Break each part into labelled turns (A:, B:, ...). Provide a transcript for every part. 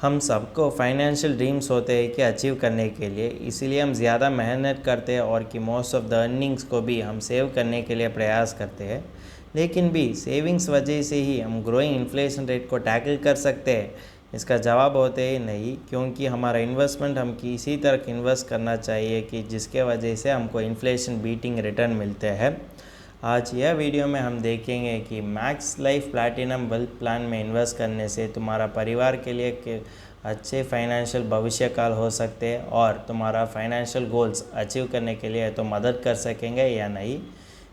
A: हम सबको financial dreams होते हैं कि अचीव करने के लिए, इसीलिए हम ज़्यादा मेहनत करते हैं और कि मोस्ट ऑफ द अर्निंग्स को भी हम सेव करने के लिए प्रयास करते हैं। लेकिन भी सेविंग्स वजह से ही हम ग्रोइंग इन्फ्लेशन रेट को टैकल कर सकते हैं? इसका जवाब होते ही नहीं, क्योंकि हमारा इन्वेस्टमेंट हम किसी तरह इन्वेस्ट करना चाहिए कि जिसके वजह से हमको इन्फ्लेशन बीटिंग रिटर्न मिलते हैं। आज यह वीडियो में हम देखेंगे कि max Life Platinum Wealth plan में इन्वेस्ट करने से तुम्हारा परिवार के लिए अच्छे फाइनेंशियल भविष्य काल हो सकते हैं और तुम्हारा फाइनेंशियल गोल्स अचीव करने के लिए तो मदद कर सकेंगे या नहीं।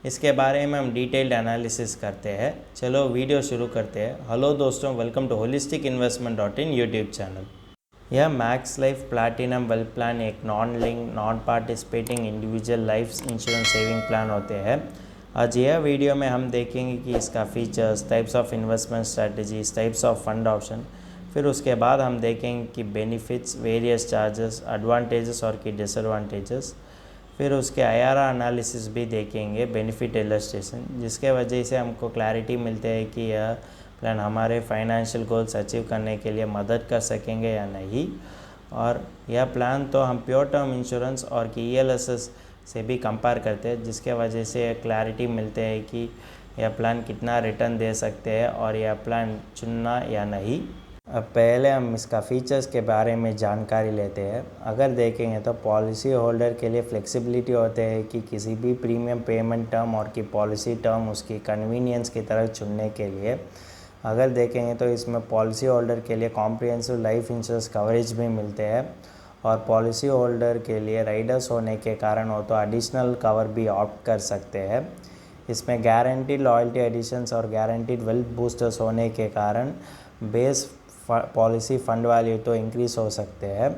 A: इसके बारे में हम डिटेल्ड एनालिसिस करते हैं। चलो वीडियो शुरू करते हैं। हेलो दोस्तों, welcome to holistic investment dot in YouTube channel. यह Max Life Platinum Wealth plan एक non link non participating individual life insurance saving plan होते हैं। आज यह वीडियो में हम देखेंगे कि इसका features, types of investment strategies, types of fund option, फिर उसके बाद हम देखेंगे कि बेनिफिट्स, वेरियस चार्जेस, एडवांटेजेस और की डिसएडवांटेजेस, फिर उसके आईआरआर एनालिसिस भी देखेंगे, बेनिफिट इलस्ट्रेशन, जिसके वजह से हमको क्लैरिटी मिलते है कि यह प्लान हमारे फाइनेंशियल गोल्स अचीव करने के लिए मदद कर सकेंगे या नहीं। और यह प्लान तो हम प्योर टर्म इंश्योरेंस और कि ईएलएसएस से भी कंपेयर करते हैं, जिसके वजह से क्लैरिटी मिलते है कि यह प्लान कितना रिटर्न दे सकते हैं और यह प्लान चुनना या नहीं। अब पहले हम इसका फ़ीचर्स के बारे में जानकारी लेते हैं। अगर देखेंगे तो पॉलिसी होल्डर के लिए फ्लेक्सिबिलिटी होते हैं कि किसी भी प्रीमियम पेमेंट टर्म और की पॉलिसी टर्म उसकी कन्वीनियंस की तरह चुनने के लिए। अगर देखेंगे तो इसमें पॉलिसी होल्डर के लिए कॉम्प्रिहेंसिव लाइफ इंश्योरेंस कवरेज भी मिलते हैं और पॉलिसी होल्डर के लिए राइडर्स होने के कारण हो तो एडिशनल कवर भी ऑप्ट कर सकते हैं। इसमें गारंटीड लॉयल्टी एडिशंस और गारंटीड वेल्थ बूस्टर्स होने के कारण बेस पॉलिसी फंड वैल्यू तो इंक्रीज हो सकते हैं।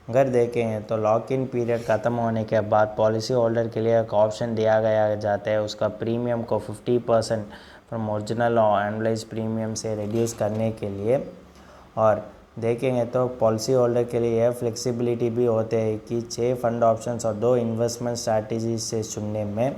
A: अगर देखेंगे तो लॉक इन पीरियड ख़त्म होने के बाद पॉलिसी होल्डर के लिए एक ऑप्शन दिया गया जाता है उसका प्रीमियम को 50% फ्रॉम ओरिजिनल और एनुअलाइज प्रीमियम से रिड्यूस करने के लिए। और देखेंगे तो पॉलिसी होल्डर के लिए यह फ्लेक्सिबिलिटी भी होते हैं कि 6 फंड ऑप्शंस और 2 इन्वेस्टमेंट स्ट्रैटेजी से चुनने में।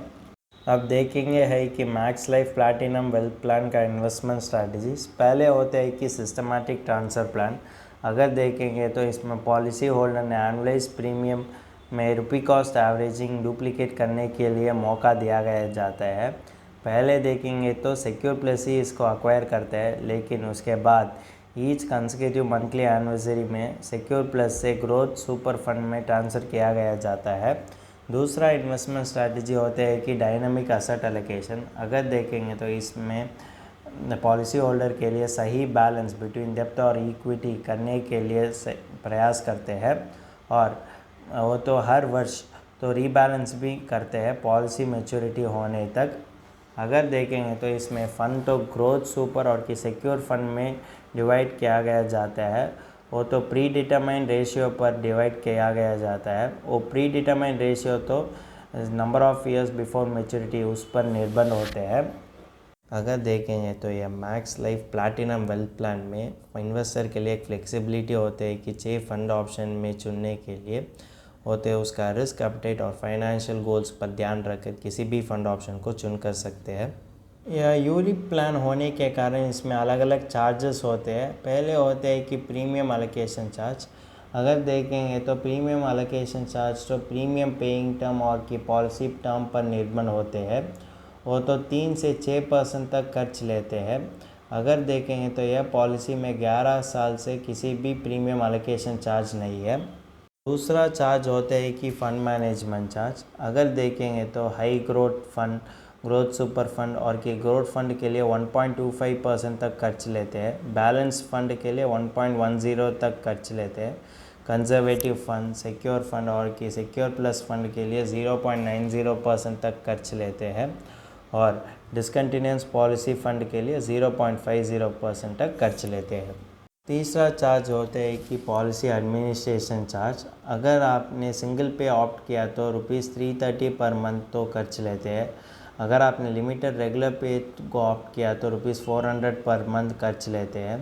A: अब देखेंगे है कि max Life Platinum Wealth plan का इन्वेस्टमेंट स्ट्रैटेजीज पहले होते हैं कि सिस्टमैटिक ट्रांसफ़र प्लान। अगर देखेंगे तो इसमें पॉलिसी होल्डर ने एनुअलाइज प्रीमियम में रुपी कॉस्ट एवरेजिंग डुप्लीकेट करने के लिए मौका दिया गया जाता है। पहले देखेंगे तो सिक्योर प्लस ही इसको अक्वायर करते हैं, लेकिन उसके बाद ईच कंसेक्यूटिव मंथली एनिवर्सरी में सिक्योर प्लस से ग्रोथ सुपर फंड में ट्रांसफ़र किया गया जाता है। दूसरा इन्वेस्टमेंट स्ट्रैटेजी होते हैं कि डायनामिक एसेट एलोकेशन। अगर देखेंगे तो इसमें पॉलिसी होल्डर के लिए सही बैलेंस बिटवीन डेब्ट और इक्विटी करने के लिए प्रयास करते हैं और वो तो हर वर्ष तो रीबैलेंस भी करते हैं पॉलिसी मैच्योरिटी होने तक। अगर देखेंगे तो इसमें फ़ंड तो ग्रोथ सुपर और कि सिक्योर फंड में डिवाइड किया गया जाता है। वो तो प्री डिटरमाइंड रेशियो पर डिवाइड किया गया जाता है। वो प्री डिटरमाइंड रेशियो तो number of years before maturity उस पर निर्भर होते हैं। अगर देखेंगे तो यह Max Life Platinum Wealth plan में इन्वेस्टर के लिए एक फ्लेक्सिबिलिटी होते है कि 6 फंड ऑप्शन में चुनने के लिए होते हैं उसका रिस्क अपडेट और फाइनेंशियल गोल्स पर ध्यान रखकर किसी भी फंड ऑप्शन को चुन कर सकते हैं। यह यूनिक प्लान होने के कारण इसमें अलग अलग चार्जेस होते हैं। पहले होते हैं कि प्रीमियम एलोकेशन चार्ज। अगर देखेंगे तो प्रीमियम एलोकेशन चार्ज तो प्रीमियम पेइंग टर्म और की पॉलिसी टर्म पर निर्भर होते हैं। वो तो 3 से 6% तक खर्च लेते हैं। अगर देखेंगे तो यह पॉलिसी में 11 साल से किसी भी प्रीमियम एलोकेशन चार्ज नहीं है। दूसरा चार्ज होते हैं कि फ़ंड मैनेजमेंट चार्ज। अगर देखेंगे तो high growth fund, growth super fund और कि ग्रोथ फंड के लिए 1.25% तक खर्च लेते हैं। बैलेंस फंड के लिए 1.10 तक खर्च लेते हैं। कंजर्वेटिव फंड, सिक्योर फंड और कि सिक्योर प्लस फंड के लिए 0.90% तक खर्च लेते हैं और डिसकंटिन्यूस पॉलिसी फंड के लिए 0.50% तक खर्च लेते हैं। तीसरा चार्ज होते हैं कि पॉलिसी एडमिनिस्ट्रेशन चार्ज। अगर आपने सिंगल पे ऑप्ट किया तो ₹330 पर मंथ तो खर्च लेते हैं। अगर आपने लिमिटेड रेगुलर पे को ऑप्ट किया तो ₹400 पर मंथ खर्च लेते हैं।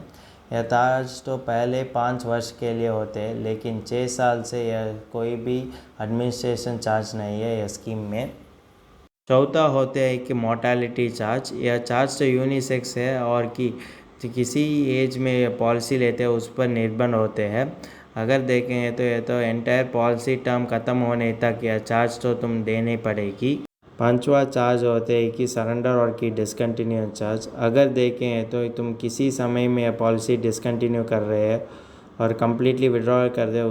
A: यह चार्ज तो पहले 5 वर्ष के लिए होते हैं, लेकिन 6 साल से यह कोई भी एडमिनिस्ट्रेशन चार्ज नहीं है यह स्कीम में। चौथा होते हैं कि मोर्टेलिटी चार्ज। यह चार्ज तो यूनिसेक्स है और कि किसी एज में पॉलिसी लेते हैं उस पर निर्भर होते हैं। अगर देखेंगे तो ये तो एंटायर पॉलिसी टर्म ख़त्म होने तक यह चार्ज तो तुम देनी पड़ेगी। पांचवा चार्ज होते हैं कि सरेंडर और की डिसकंटिन्यू चार्ज। अगर देखें तो तुम किसी समय में यह पॉलिसी डिसकंटिन्यू कर रहे हैं और कम्प्लीटली विड्रॉल कर दे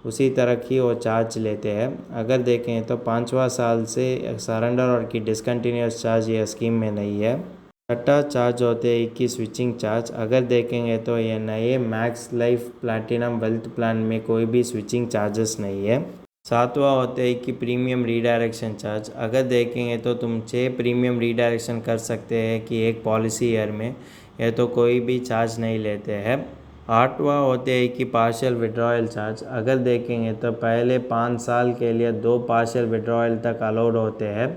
A: उसी तरह की वो चार्ज लेते हैं। अगर देखें तो पाँचवा साल से सरेंडर और की डिसकंटिन्यूस चार्ज यह स्कीम में नहीं है। छठा चार्ज होते हैं कि स्विचिंग चार्ज। अगर देखेंगे तो ये नए max Life Platinum Wealth plan में कोई भी स्विचिंग चार्जेस नहीं है। सातवां होते हैं कि प्रीमियम रीडायरेक्शन चार्ज। अगर देखेंगे तो तुम 6 प्रीमियम रीडायरेक्शन कर सकते हैं कि एक पॉलिसी ईयर में, यह तो कोई भी चार्ज नहीं लेते हैं। आठवां होते हैं कि पार्शियल विड्रॉयल चार्ज। अगर देखेंगे तो पहले 5 साल के लिए 2 पार्शियल विड्रॉयल तक अलाउड होते हैं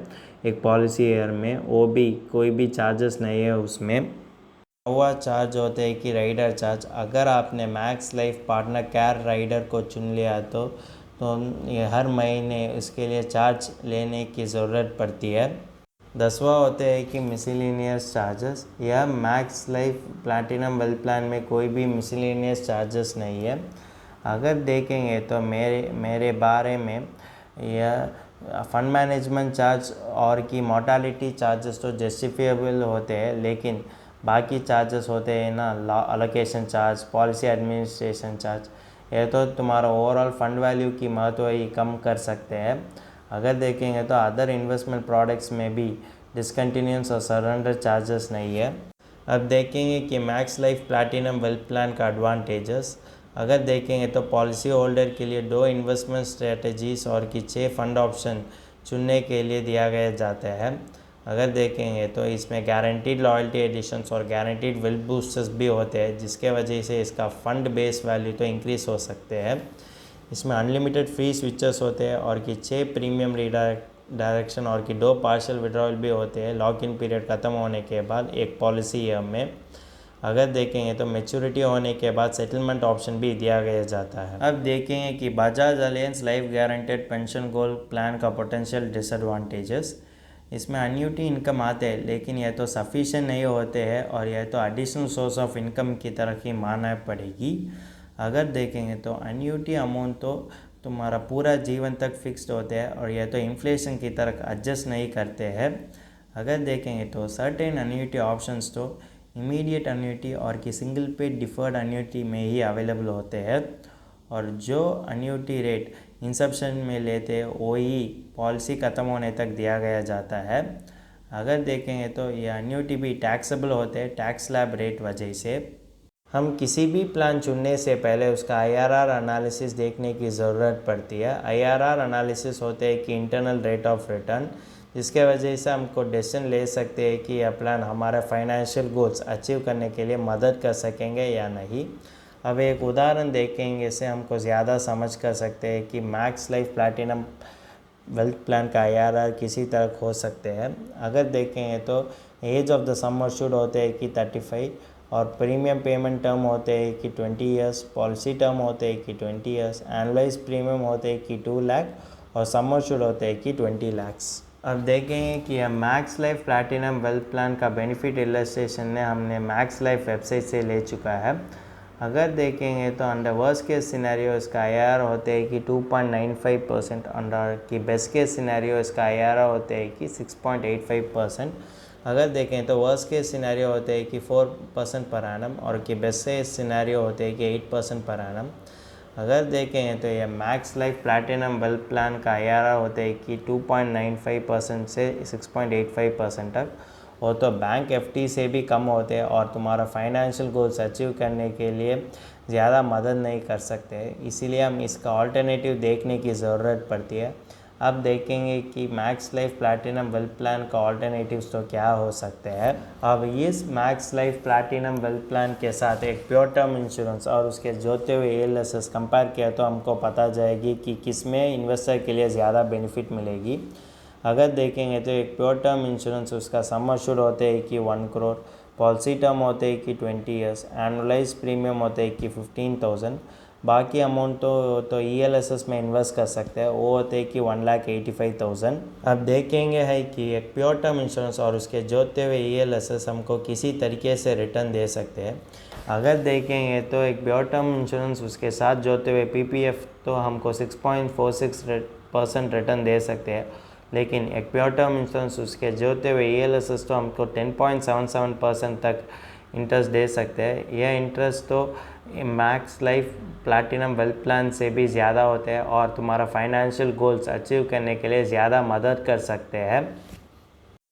A: एक पॉलिसी ईयर में, वो भी कोई भी चार्जेस नहीं है उसमें। नौवां चार्ज होते हैं कि राइडर चार्ज। अगर आपने Max Life partner care rider को चुन लिया तो ये हर महीने इसके लिए चार्ज लेने की ज़रूरत पड़ती है। 10वां होते हैं कि मिसलेनियस चार्जेस। यह Max Life Platinum Wealth plan में कोई भी मिसलेनियस चार्जेस नहीं है। अगर देखेंगे तो मेरे बारे में यह फ़ंड मैनेजमेंट चार्ज और की मोर्टालिटी चार्जेस तो जस्टिफिएबल होते हैं, लेकिन बाकी चार्जेस होते हैं ना, allocation charge, policy administration charge, ये तो तुम्हारा ओवरऑल फंड वैल्यू की महत्व ही कम कर सकते हैं। अगर देखेंगे तो अदर इन्वेस्टमेंट प्रोडक्ट्स में भी डिसकंटिन्यूस और सरेंडर चार्जेस नहीं है। अब देखेंगे कि max Life Platinum Wealth plan का एडवांटेजेस। अगर देखेंगे तो पॉलिसी होल्डर के लिए 2 इन्वेस्टमेंट स्ट्रेटजीज और कि 6 फंड ऑप्शन चुनने के लिए दिया गया जाता है। अगर देखेंगे तो इसमें गारंटीड लॉयल्टी एडिशंस और गारंटीड वेल्थ बूस्टर्स भी होते हैं, जिसके वजह से इसका फ़ंड बेस वैल्यू तो इंक्रीज़ हो सकते हैं। इसमें अनलिमिटेड फ्री स्विचेस होते हैं और कि 6 प्रीमियम डायरेक्शन और कि 2 पार्शियल विड्रॉल भी होते हैं लॉक इन पीरियड ख़त्म होने के बाद एक पॉलिसी ईयर में। अगर देखेंगे तो मैच्योरिटी होने के बाद सेटलमेंट ऑप्शन भी दिया गया जाता है। अब देखेंगे कि Bajaj alliance life guaranteed pension goal plan का पोटेंशियल डिसएडवांटेजेस। इसमें अन्यूटी इनकम आते हैं, लेकिन यह तो सफिशिएंट नहीं होते हैं और यह तो एडिशनल सोर्स ऑफ इनकम की तरह ही मानना पड़ेगी। अगर देखेंगे तो अन्यूटी अमाउंट तो तुम्हारा पूरा जीवन तक फिक्स्ड होते हैं और यह तो इन्फ्लेशन की तरह एडजस्ट नहीं करते हैं। अगर देखेंगे तो सर्टेन अन्यूटी ऑप्शंस तो इमीडिएट अन्यूटी और कि सिंगल पे डिफर्ड अन्यूटी में ही अवेलेबल होते हैं, और जो अन्यूटी रेट इंसेप्शन में लेते वही पॉलिसी ख़त्म होने तक दिया गया जाता है। अगर देखेंगे तो ये अन्यूटी भी टैक्सेबल होते हैं टैक्स स्लैब रेट वजह से। हम किसी भी प्लान चुनने से पहले उसका IRR एनालिसिस देखने की ज़रूरत पड़ती है। IRR एनालिसिस होते हैं कि इंटरनल रेट ऑफ रिटर्न, जिसके वजह से हमको डिसीजन ले सकते हैं कि यह प्लान हमारे फाइनेंशियल गोल्स अचीव करने के लिए मदद कर सकेंगे या नहीं। अब एक उदाहरण देखेंगे से हमको ज़्यादा समझ कर सकते हैं कि max Life Platinum Wealth plan का IRR किसी तरह हो सकते हैं। अगर देखेंगे तो age of the sum assured होते हैं कि 35 और प्रीमियम पेमेंट टर्म होते हैं कि 20 ईयर्स, पॉलिसी टर्म होते हैं कि 20 ईयर्स, एनुअलाइज प्रीमियम होते हैं कि 2 लाख और सम अश्योर्ड होते हैं कि 20 लाख्स। अब देखेंगे कि यह Max Life Platinum Wealth plan का बेनिफिट इलस्ट्रेशन ने हमने मैक्स लाइफ वेबसाइट से ले चुका है। अगर देखेंगे तो अंडर वर्स्ट केस सिनेरियो इसका IRR होते हैं कि 2.95%, अंडर की बेस्ट केस सिनेरियो इसका IRR होते हैं कि 6.85%। अगर देखें तो वर्स्ट केस सिनेरियो होते हैं कि 4% पर एनम और कि बेस्ट केस सिनेरियो होते हैं कि 8% पर एनम। अगर देखें तो ये max Life Platinum Wealth plan का IRR होते हैं कि 2.95% से 6.85% तक, वो तो बैंक FD से भी कम होते हैं और तुम्हारा फाइनेंशियल गोल्स अचीव करने के लिए ज़्यादा मदद नहीं कर सकते, इसीलिए हम इसका ऑल्टरनेटिव देखने की ज़रूरत पड़ती है। अब देखेंगे कि max Life Platinum Wealth plan का ऑल्टरनेटिव्स तो क्या हो सकते हैं। अब इस max Life Platinum Wealth plan के साथ एक प्योर टर्म इंश्योरेंस और उसके जोते हुए ALSS कंपेयर किया तो हमको पता जाएगी कि किस में इन्वेस्टर के लिए ज़्यादा बेनिफिट मिलेगी। अगर देखेंगे तो एक प्योर टर्म इंश्योरेंस उसका सम अश्योर्ड होते हैं कि 1 करोड़, पॉलिसी टर्म होते हैं कि 20 ईयर्स, एनुअलाइज प्रीमियम होते हैं कि 15,000, बाकी अमाउंट तो ELSS में इन्वेस्ट कर सकते हैं, वो होते हैं कि 1,85,000। अब देखेंगे है कि एक प्योर टर्म इंश्योरेंस और उसके जोड़ते हुए ELSS हमको किसी तरीके से रिटर्न दे सकते हैं। अगर देखेंगे तो एक प्योर टर्म इंश्योरेंस उसके साथ जोड़ते हुए PPF तो हमको 6.46% रिटर्न दे सकते हैं, लेकिन एक प्योर टर्म इंश्योरेंस उसके जोड़ते हुए ELSS तो हमको 10.77% तक इंटरेस्ट दे सकते हैं। यह इंटरेस्ट तो max Life Platinum Wealth plan से भी ज़्यादा होते हैं और तुम्हारा फाइनेंशियल गोल्स अचीव करने के लिए ज़्यादा मदद कर सकते हैं।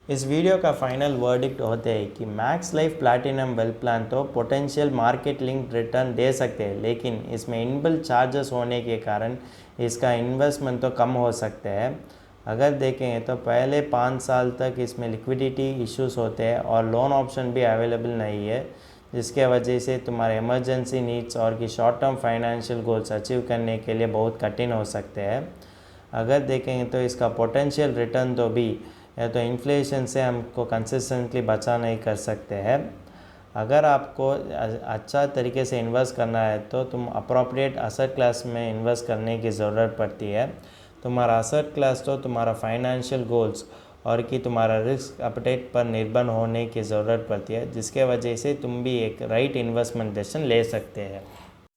A: इस वीडियो का फाइनल वर्डिक्ट होते हैं कि max Life Platinum Wealth plan तो पोटेंशियल मार्केट लिंक रिटर्न दे सकते हैं, लेकिन इसमें इनबिल्ट चार्जेस होने के कारण इसका इन्वेस्टमेंट तो कम हो सकते हैं। अगर देखें तो पहले 5 साल तक इसमें लिक्विडिटी इश्यूज होते हैं और लोन ऑप्शन भी अवेलेबल नहीं है, जिसके वजह से तुम्हारे इमरजेंसी नीड्स और कि short term financial goals achieve करने के लिए बहुत कठिन हो सकते हैं। अगर देखें तो इसका पोटेंशियल रिटर्न तो भी या तो इन्फ्लेशन से हमको कंसिस्टेंटली बचा नहीं कर सकते हैं। अगर आपको अच्छा तरीके से इन्वेस्ट करना है तो तुम अप्रोप्रिएट असेट क्लास में इन्वेस्ट करने की ज़रूरत पड़ती है। तुम्हारा असेट क्लास तो तुम्हारा फाइनेंशियल गोल्स और कि तुम्हारा रिस्क अपडेट पर निर्भर होने की ज़रूरत पड़ती है, जिसके वजह से तुम भी एक राइट इन्वेस्टमेंट डिसीजन ले सकते हैं।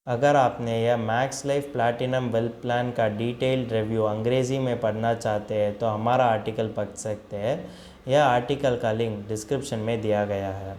A: अगर आपने यह Max Life Platinum Wealth plan का डिटेल्ड रिव्यू अंग्रेज़ी में पढ़ना चाहते हैं तो हमारा आर्टिकल पढ़ सकते हैं। यह आर्टिकल का लिंक डिस्क्रिप्शन में दिया गया है।